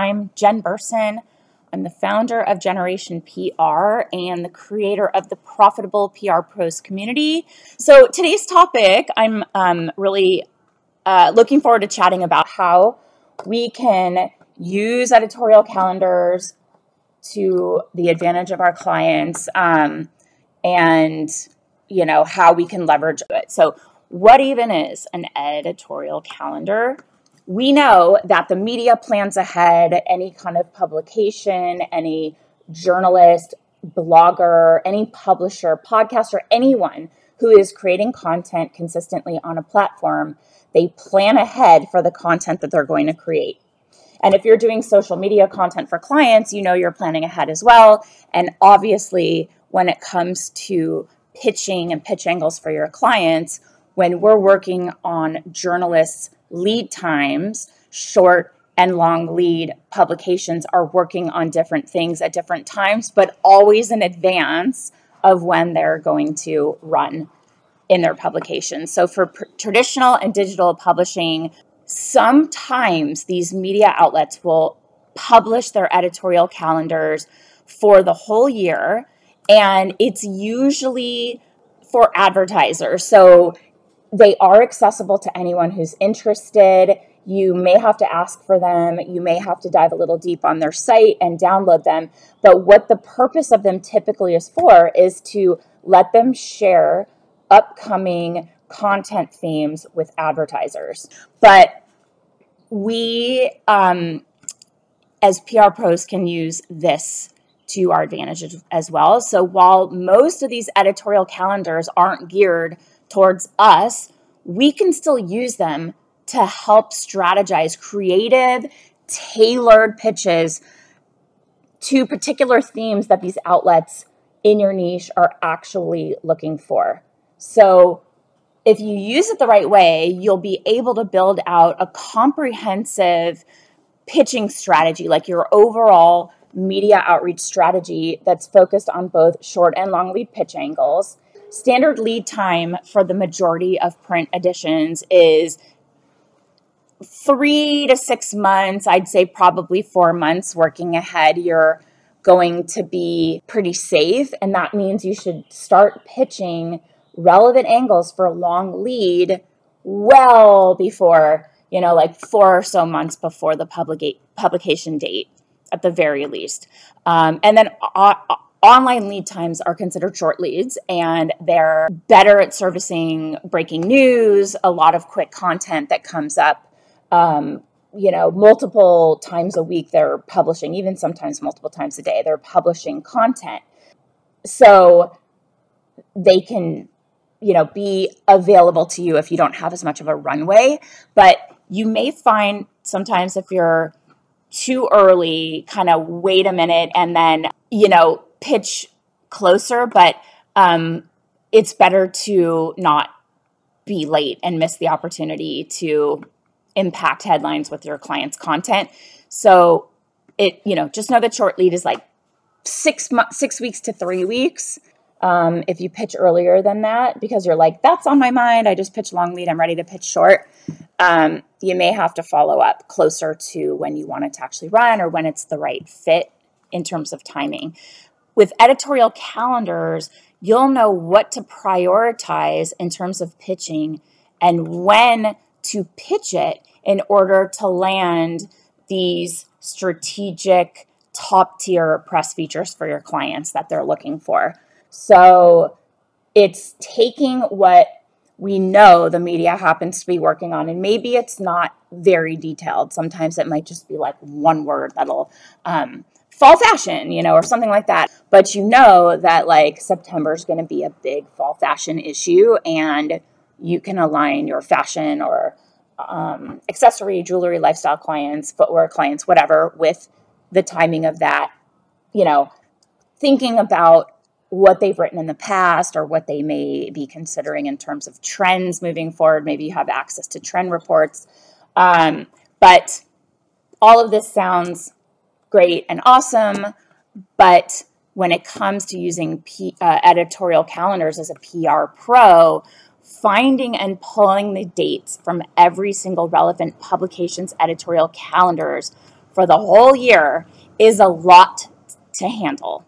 I'm Jen Burson. I'm the founder of Generation PR and the creator of the Profitable PR Pros community. So today's topic, I'm really looking forward to chatting about how we can use editorial calendars to the advantage of our clients, and how we can leverage it. So what even is an editorial calendar? We know that the media plans ahead any kind of publication, any journalist, blogger, any publisher, podcaster, anyone who is creating content consistently on a platform. They plan ahead for the content that they're going to create. And if you're doing social media content for clients, you're planning ahead as well. And obviously, when it comes to pitching and pitch angles for your clients, when we're working on journalists' lead times, short and long lead publications are working on different things at different times, but always in advance of when they're going to run in their publications. So for traditional and digital publishing, sometimes these media outlets will publish their editorial calendars for the whole year, and it's usually for advertisers. So they are accessible to anyone who's interested. You may have to ask for them. You may have to dive a little deep on their site and download them. But what the purpose of them typically is for is to let them share upcoming content themes with advertisers. But we, as PR pros, can use this to our advantage as well. So while most of these editorial calendars aren't geared towards us, we can still use them to help strategize creative, tailored pitches to particular themes that these outlets in your niche are actually looking for. So if you use it the right way, you'll be able to build out a comprehensive pitching strategy, like your overall media outreach strategy that's focused on both short and long lead pitch angles. Standard lead time for the majority of print editions is 3 to 6 months. I'd say probably 4 months working ahead. You're going to be pretty safe, and that means you should start pitching relevant angles for a long lead well before, like 4 or so months before the publication date at the very least. And then online lead times are considered short leads, and they're better at servicing breaking news, a lot of quick content that comes up, multiple times a week they're publishing, even sometimes multiple times a day, they're publishing content. So they can, be available to you if you don't have as much of a runway. But you may find sometimes if you're too early, kind of wait a minute and then, pitch closer, but it's better to not be late and miss the opportunity to impact headlines with your client's content. So just know that short lead is like 6 weeks to 3 weeks. If you pitch earlier than that, because you're like, that's on my mind, I just pitched long lead, I'm ready to pitch short. You may have to follow up closer to when you want it to actually run or when it's the right fit in terms of timing. With editorial calendars, you'll know what to prioritize in terms of pitching and when to pitch it in order to land these strategic top-tier press features for your clients that they're looking for. So it's taking what we know the media happens to be working on, and maybe it's not very detailed. Sometimes it might just be like one word that'll fall fashion, or something like that. But that like September is going to be a big fall fashion issue, and you can align your fashion or accessory, jewelry, lifestyle clients, footwear clients, whatever, with the timing of that, thinking about what they've written in the past or what they may be considering in terms of trends moving forward. Maybe you have access to trend reports. But all of this sounds great and awesome, but when it comes to using editorial calendars as a PR pro, finding and pulling the dates from every single relevant publication's editorial calendars for the whole year is a lot to handle.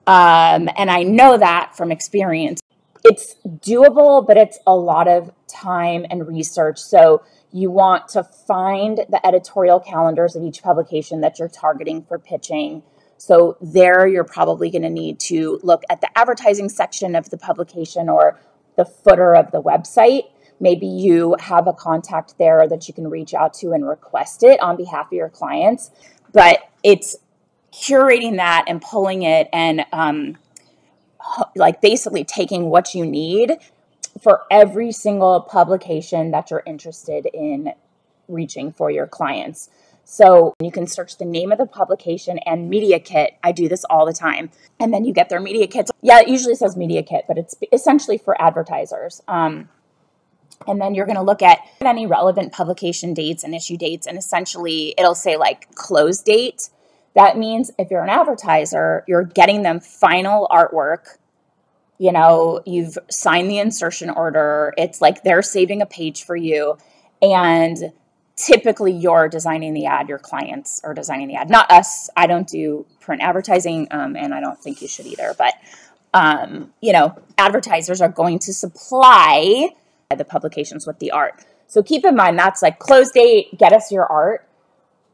And I know that from experience. It's doable, but it's a lot of time and research. So you want to find the editorial calendars of each publication that you're targeting for pitching. So there you're probably going to need to look at the advertising section of the publication or the footer of the website. Maybe you have a contact there that you can reach out to and request it on behalf of your clients. But it's curating that and pulling it and like basically taking what you need for every single publication that you're interested in reaching for your clients. So you can search the name of the publication and media kit. I do this all the time. And then you get their media kits. Yeah, it usually says media kit, but it's essentially for advertisers. And then you're going to look at any relevant publication dates and issue dates. And essentially it'll say like close date. That means if you're an advertiser, you're getting them final artwork. You know, you've signed the insertion order. It's like they're saving a page for you. And typically you're designing the ad, your clients are designing the ad, not us. I don't do print advertising, and I don't think you should either. But, you know, advertisers are going to supply the publications with the art. So keep in mind, that's like close date, get us your art.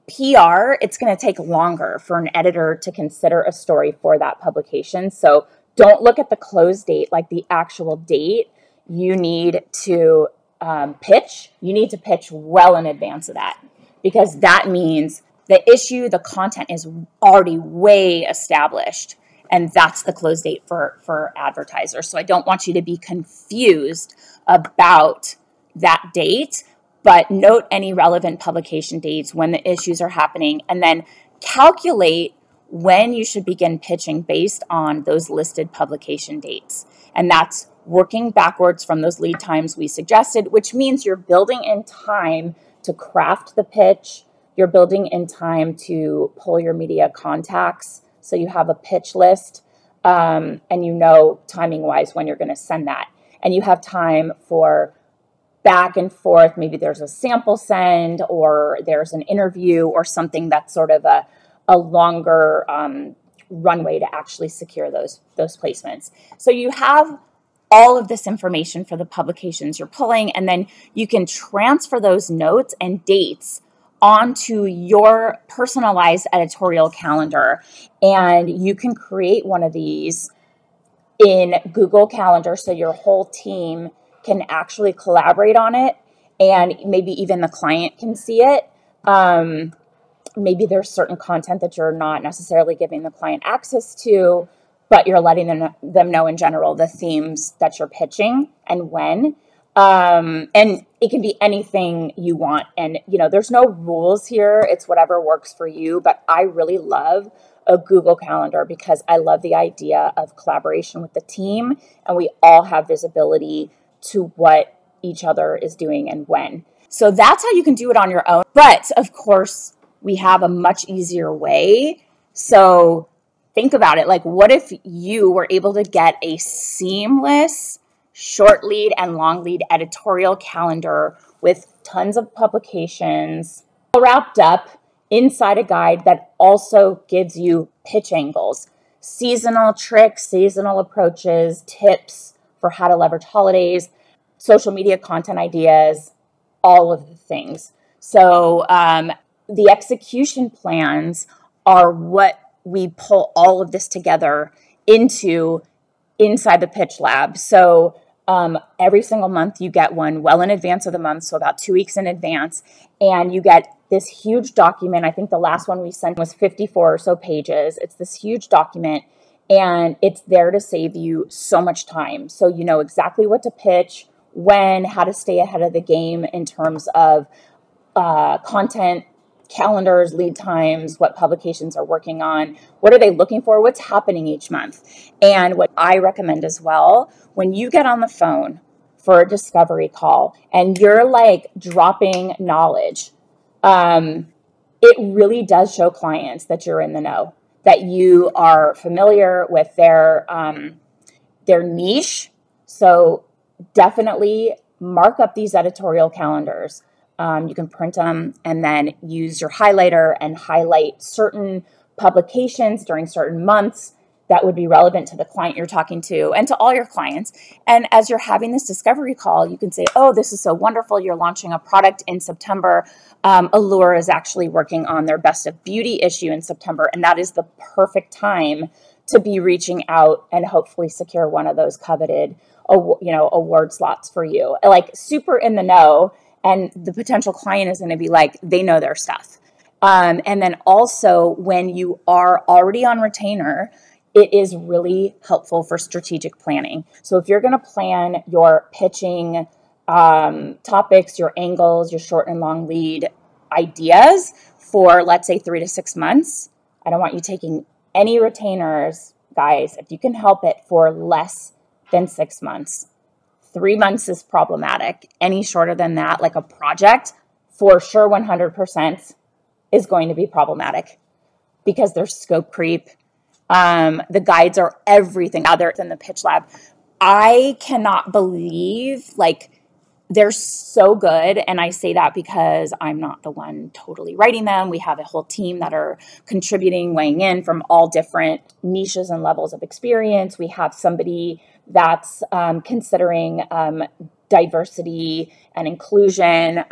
PR, it's going to take longer for an editor to consider a story for that publication. So don't look at the close date, like the actual date. You need to pitch. You need to pitch well in advance of that, because that means the issue, the content is already way established. And that's the close date for advertisers. So I don't want you to be confused about that date. But note any relevant publication dates, when the issues are happening, and then calculate when you should begin pitching based on those listed publication dates. And that's working backwards from those lead times we suggested, which means you're building in time to craft the pitch. You're building in time to pull your media contacts so you have a pitch list, and you know timing-wise when you're going to send that. And you have time for back and forth. Maybe there's a sample send, or there's an interview, or something that's sort of a longer runway to actually secure those placements. So you have all of this information for the publications you're pulling, and then you can transfer those notes and dates onto your personalized editorial calendar. And you can create one of these in Google Calendar so your whole team can actually collaborate on it, and maybe even the client can see it. Maybe there's certain content that you're not necessarily giving the client access to, but you're letting them know in general the themes that you're pitching and when. And it can be anything you want. And, you know, there's no rules here. It's whatever works for you. But I really love a Google Calendar because I love the idea of collaboration with the team, and we all have visibility to what each other is doing and when. So that's how you can do it on your own. But of course, we have a much easier way. So think about it. Like, what if you were able to get a seamless short lead and long lead editorial calendar with tons of publications all wrapped up inside a guide that also gives you pitch angles, seasonal tricks, seasonal approaches, tips for how to leverage holidays, social media content ideas, all of the things. So the execution plans are what we pull all of this together inside the pitch lab. So every single month you get one well in advance of the month, so about 2 weeks in advance, and you get this huge document. I think the last one we sent was 54 or so pages. It's this huge document, and it's there to save you so much time. So you know exactly what to pitch, when, how to stay ahead of the game in terms of content, calendars, lead times, what publications are working on, what are they looking for, what's happening each month. And what I recommend as well, when you get on the phone for a discovery call and you're like dropping knowledge, it really does show clients that you're in the know, that you are familiar with their niche. So definitely mark up these editorial calendars. You can print them and then use your highlighter and highlight certain publications during certain months that would be relevant to the client you're talking to and to all your clients. And as you're having this discovery call, you can say, oh, this is so wonderful. You're launching a product in September. Allure is actually working on their Best of Beauty issue in September. And that is the perfect time to be reaching out and hopefully secure one of those coveted, award slots for you. Like super in the know. And the potential client is going to be like, they know their stuff. And then also when you are already on retainer, it is really helpful for strategic planning. So if you're going to plan your pitching topics, your angles, your short and long lead ideas for, let's say, 3 to 6 months, I don't want you taking any retainers, guys, if you can help it, for less than 6 months. 3 months is problematic. Any shorter than that, like a project, for sure 100% is going to be problematic because there's scope creep. The guides are everything other than the pitch lab. I cannot believe, they're so good. And I say that because I'm not the one totally writing them. We have a whole team that are contributing, weighing in from all different niches and levels of experience. We have somebody that's considering diversity and inclusion.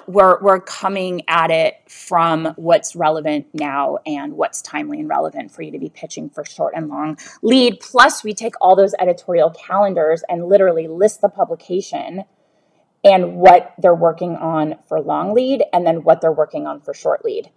We're coming at it from what's relevant now and what's timely and relevant for you to be pitching for short and long lead. Plus, we take all those editorial calendars and literally list the publication and what they're working on for long lead and then what they're working on for short lead.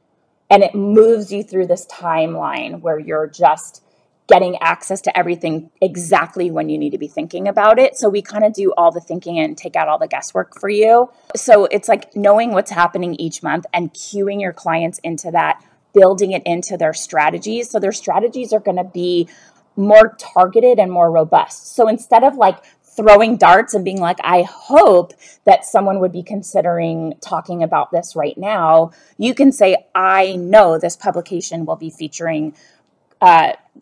And it moves you through this timeline where you're just getting access to everything exactly when you need to be thinking about it. So we kind of do all the thinking and take out all the guesswork for you. So it's like knowing what's happening each month and cueing your clients into that, building it into their strategies. So their strategies are going to be more targeted and more robust. So instead of throwing darts and being like, I hope that someone would be considering talking about this right now, you can say, I know this publication will be featuring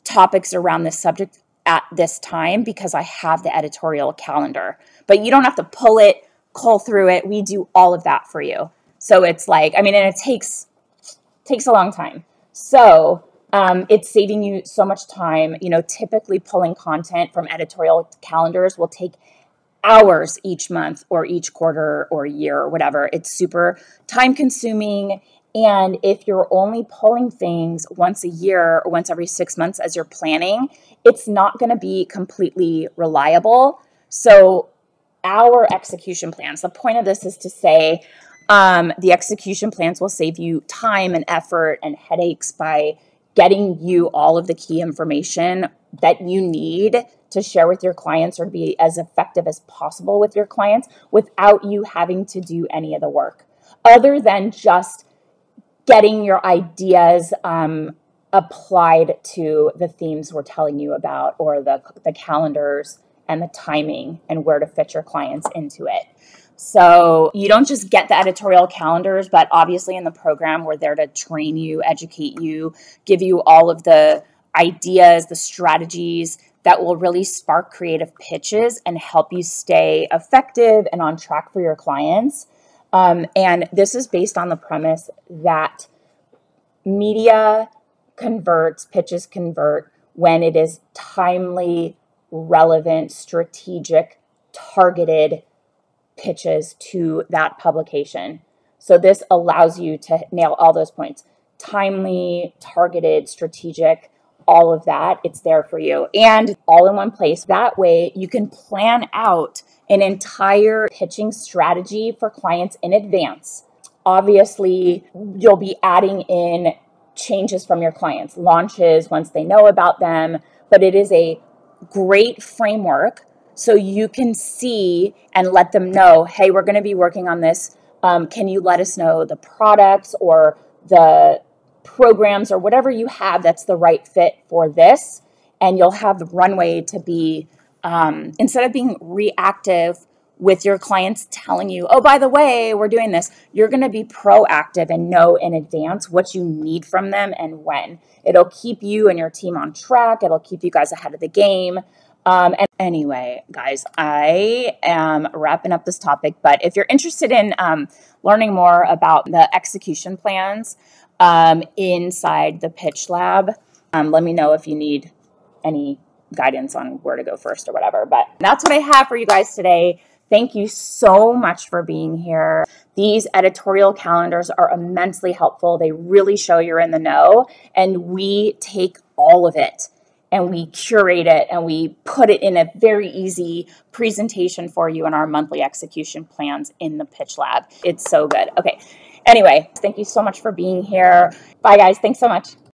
topics around this subject at this time because I have the editorial calendar. But you don't have to cull through it. We do all of that for you. So it's and it takes a long time. So it's saving you so much time. Typically pulling content from editorial calendars will take hours each month or each quarter or year or whatever. It's super time consuming. And if you're only pulling things once a year or once every 6 months as you're planning, it's not going to be completely reliable. So our execution plans, the point of this is to say the execution plans will save you time and effort and headaches by getting you all of the key information that you need to share with your clients or to be as effective as possible with your clients without you having to do any of the work other than just getting your ideas applied to the themes we're telling you about or the calendars and the timing and where to fit your clients into it. So you don't just get the editorial calendars, but obviously in the program, we're there to train you, educate you, give you all of the ideas, the strategies that will really spark creative pitches and help you stay effective and on track for your clients. And this is based on the premise that media converts, pitches convert when it is timely, relevant, strategic, targeted pitches to that publication. So this allows you to nail all those points. Timely, targeted, strategic, all of that, it's there for you. And all in one place. That way you can plan out an entire pitching strategy for clients in advance. Obviously, you'll be adding in changes from your clients, launches once they know about them, but it is a great framework so you can see and let them know, hey, we're going to be working on this. Can you let us know the products or the programs or whatever you have that's the right fit for this? And you'll have the runway to be, instead of being reactive with your clients telling you, oh, by the way, we're doing this, you're going to be proactive and know in advance what you need from them and when. It'll keep you and your team on track. It'll keep you guys ahead of the game. And anyway, guys, I am wrapping up this topic, but if you're interested in learning more about the execution plans inside the Pitch Lab, let me know if you need any guidance on where to go first or whatever. But that's what I have for you guys today. Thank you so much for being here. These editorial calendars are immensely helpful. They really show you're in the know, and we take all of it and we curate it and we put it in a very easy presentation for you in our monthly execution plans in the Pitch Lab. It's so good. Okay. Anyway, thank you so much for being here. Bye, guys. Thanks so much.